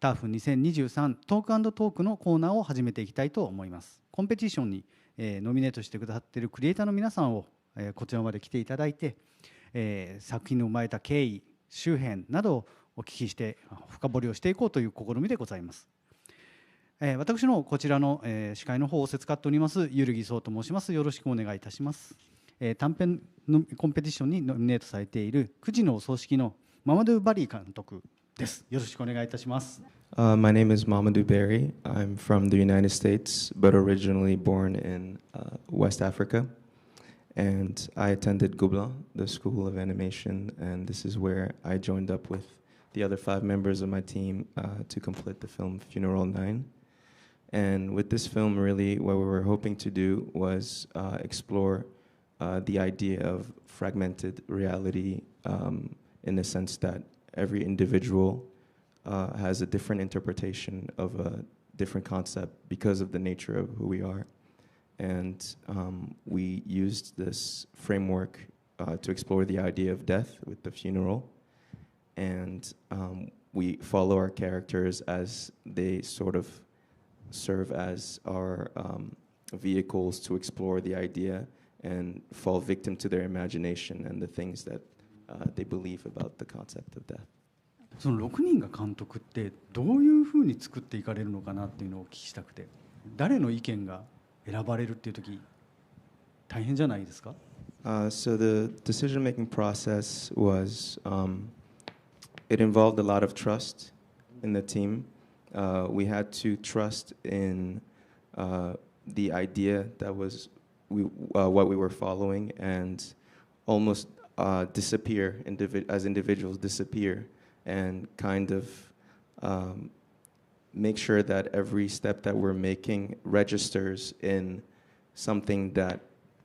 TAAF2023 トーク&トークのコーナーを始めていきたいと思います。コンペティションにノミネートしてくださっているクリエイターの皆さんをこちらまで来ていただいて、作品の生まれた経緯、周辺などをお聞きして深掘りをしていこうという試みでございます。私のこちらの司会の方を仰せつかっておりますゆるぎそうと申します。よろしくお願いいたします。短編のコンペティションにノミネートされている9時のお葬式のママドゥ・バリー監督です。よろしくお願いいたします。My name is Mamadou Barry. I'm from the United States, but originally born in West Africa. And I attended Gubla, the School of Animation, and this is where I joined up with the other 5 members of my team to complete the film Funeral 9. And with this film, really, what we were hoping to do was explore the idea of fragmented reality in the sense that every individual has a different interpretation of a different concept because of the nature of who we are. And we used this framework to explore the idea of death with the funeral. And we follow our characters as they sort of serve as our vehicles to explore the idea and fall victim to their imagination and the things that they believe about the concept of death. その6人が監督ってどういうふうに作っていかれるのかなっていうのをお聞きしたくて、誰の意見が選ばれるっていう時大変じゃないですか？So the decision-making process was it involved a lot of trust in the team. We had to trust in the idea that was what we were following and almost disappear as individuals disappear and kind of make sure that every step that we're making registers in something that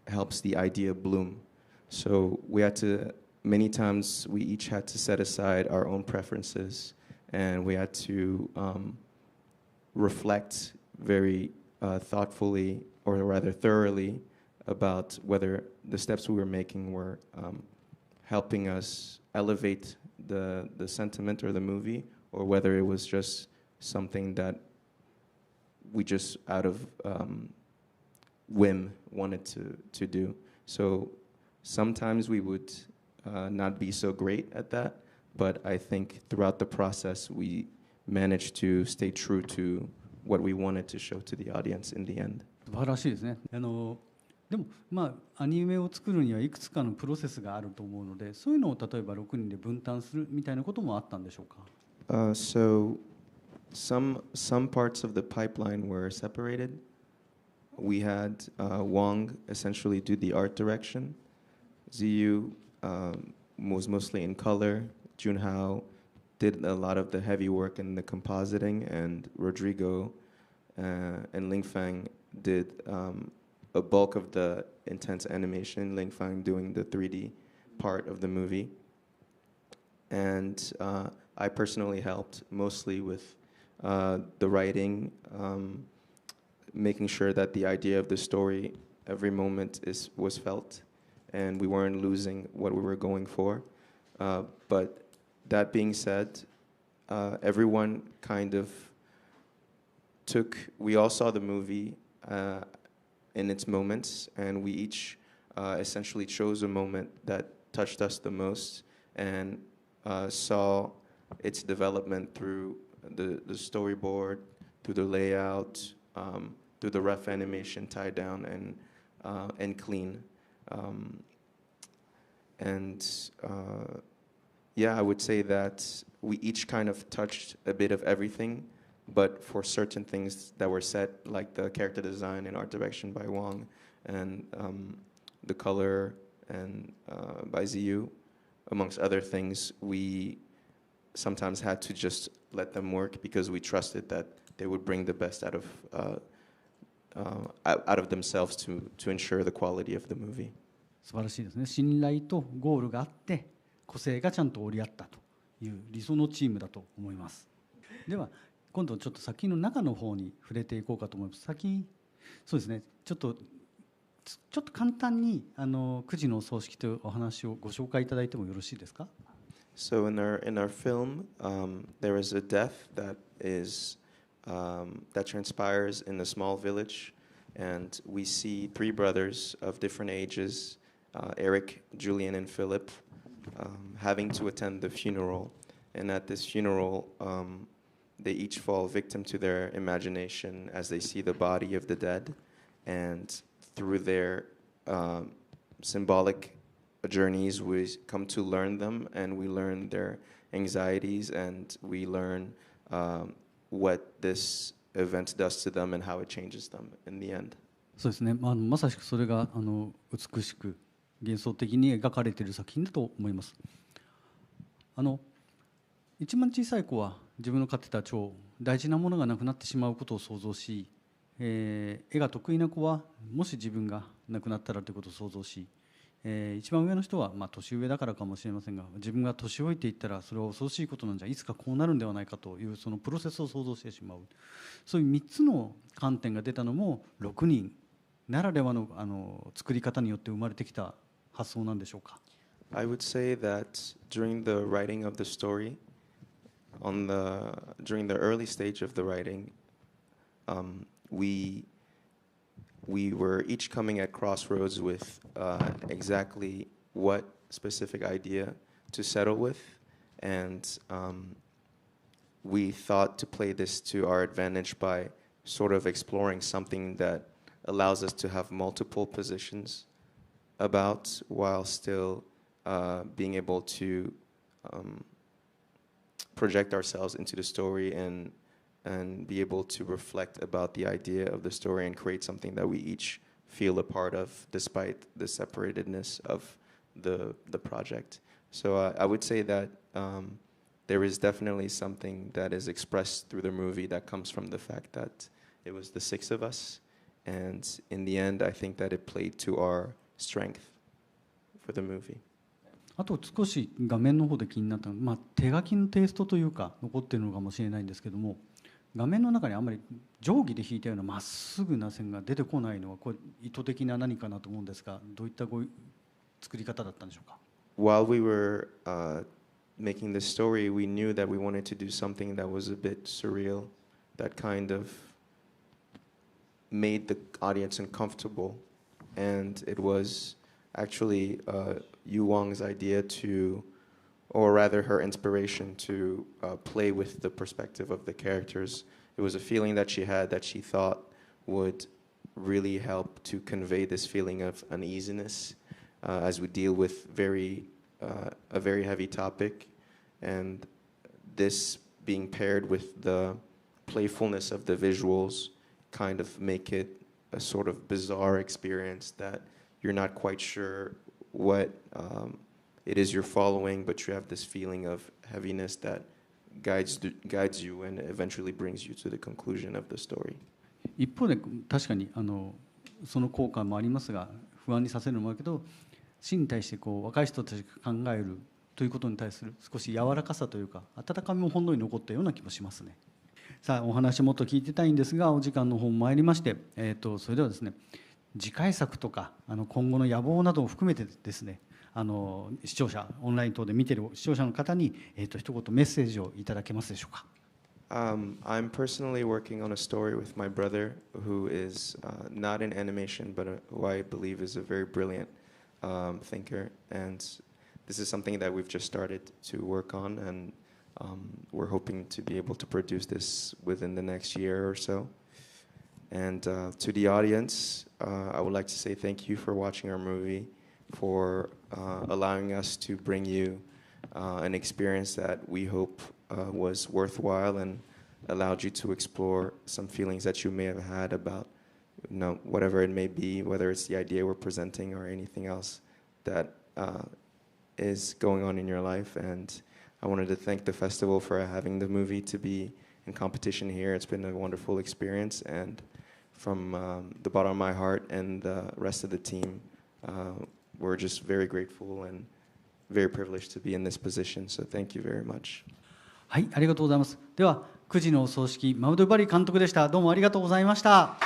helps the idea bloom. So we had to, many times we each had to set aside our own preferences and we had to reflect very thoughtfully or rather thoroughly about whether the steps we were making were helping us elevate the sentiment or the movie, or whether it was just something that we just out of whim wanted to do. So sometimes we would not be so great at that, but I think throughout the process we managed to stay true to what we wanted to show to the audience in the end. 素晴らしいですね。でもアニメを作るにはいくつかのプロセスがあると思うので、そういうのを例えば6人で分担するみたいなこともあったんでしょうか？So some parts of the pipeline were separated. We had Wong essentially do the art direction. Ziyu was mostly in color. Junhao did a lot of the heavy work in the compositing, and Rodrigo and Lingfang did a bulk of the intense animation, Lingfang doing the 3D part of the movie. And I personally helped mostly with the writing, making sure that the idea of the story every moment was felt and we weren't losing what we were going for. But that being said, everyone kind of we all saw the movie in its moments, and we each essentially chose a moment that touched us the most and saw its development through the storyboard, through the layout, through the rough animation tie down and clean. Yeah, I would say that we each kind of touched a bit of everything, but for certain things that were set, like the character design and art direction by Wong, and the color and by Ziyu, amongst other things, we sometimes had to just let them work because we trusted that they would bring the best out of themselves to ensure the quality of the movie. 素晴らしいですね。信頼とゴールがあって個性がちゃんと折り合ったという理想のチームだと思います。では今度ちょっと作品の中の方に触れていこうかと思います。そうですね、ちょっと簡単に9時のお葬式というお話をご紹介いただいてもよろしいですか？ So in our film, there is a death that that transpires in a small village, and we see three brothers of different ages, Eric, Julian, and Philip, having to attend the funeral. And at this funeral, they each fall victim to their imagination as they see the body of the dead, and through their symbolic journeys, we come to learn them, and we learn their anxieties, and we learn what this event does to them and how it changes them in the end. そうですね、まさしくそれが美しく幻想的に描かれている作品だと思います。一番小さい子は自分の飼ってた蝶、大事なものがなくなってしまうことを想像し、絵が得意な子はもし自分が亡くなったらということを想像し、一番上の人は、年上だからかもしれませんが、自分が年老いていったらそれは恐ろしいことなんじゃ、いつかこうなるんではないかというそのプロセスを想像してしまう、そういう3つの観点が出たのも6人ならではの作り方によって生まれてきた発想なんでしょうか。 I would say that during the writing of the story, during the early stage of the writing, we were each coming at crossroads with exactly what specific idea to settle with, and we thought to play this to our advantage by sort of exploring something that allows us to have multiple positions about, while still being able to project ourselves into the story and be able to reflect about the idea of the story and create something that we each feel a part of, despite the separatedness of the project. So I would say that there is definitely something that is expressed through the movie that comes from the fact that it was the six of us, and in the end, I think that it played to our strength for the movie. あと少し画面の方で気になったのは、手書きのテイストというか残っているのかもしれないんですけども、画面の中にあんまり定規で引いたようなまっすぐな線が出てこないのはこれ意図的な何かなと思うんですが、どういった作り方だったんでしょうか。 While we were making this story, we knew that we wanted to do something that was a bit surreal, that kind of made the audience uncomfortable, and it was actually Yu Wang's idea to, or rather her inspiration to play with the perspective of the characters. It was a feeling that she had that she thought would really help to convey this feeling of uneasiness as we deal with a very heavy topic, and this being paired with the playfulness of the visuals kind of make it a sort of bizarre experience that you're not quite sure what it is you're following, but you have this feeling of heaviness that guides you and eventually brings you to the conclusion of the story. 一方で確かにその効果もありますが、不安にさせるのもあるけど、死に対して若い人たちが考えるということに対する少し柔らかさというか温かみもほんのり残ったような気もしますね。さあお話もっと聞いてたいんですが、お時間の方も参りまして、それではですね、次回作とか今後の野望などを含めてですね、視聴者オンライン等で見ている視聴者の方に一言メッセージをいただけますでしょうか。I'm personally working on a story with my brother who is not in animation, but who I believe is a very brilliant thinker, and this is something that we've just started to work on, and we're hoping to be able to produce this within the next year or so. And to the audience, I would like to say thank you for watching our movie, for allowing us to bring you an experience that we hope was worthwhile and allowed you to explore some feelings that you may have had about, whatever it may be, whether it's the idea we're presenting or anything else that is going on in your life. And I wanted to thank the festival for having the movie to be in competition here. It's been a wonderful experience, and from the bottom of my heart and the rest of the team, we're just very grateful and very privileged to be in this position. So thank you very much. はい、ありがとうございます。では9時のお葬式、ママドゥバリ監督でした。どうもありがとうございました。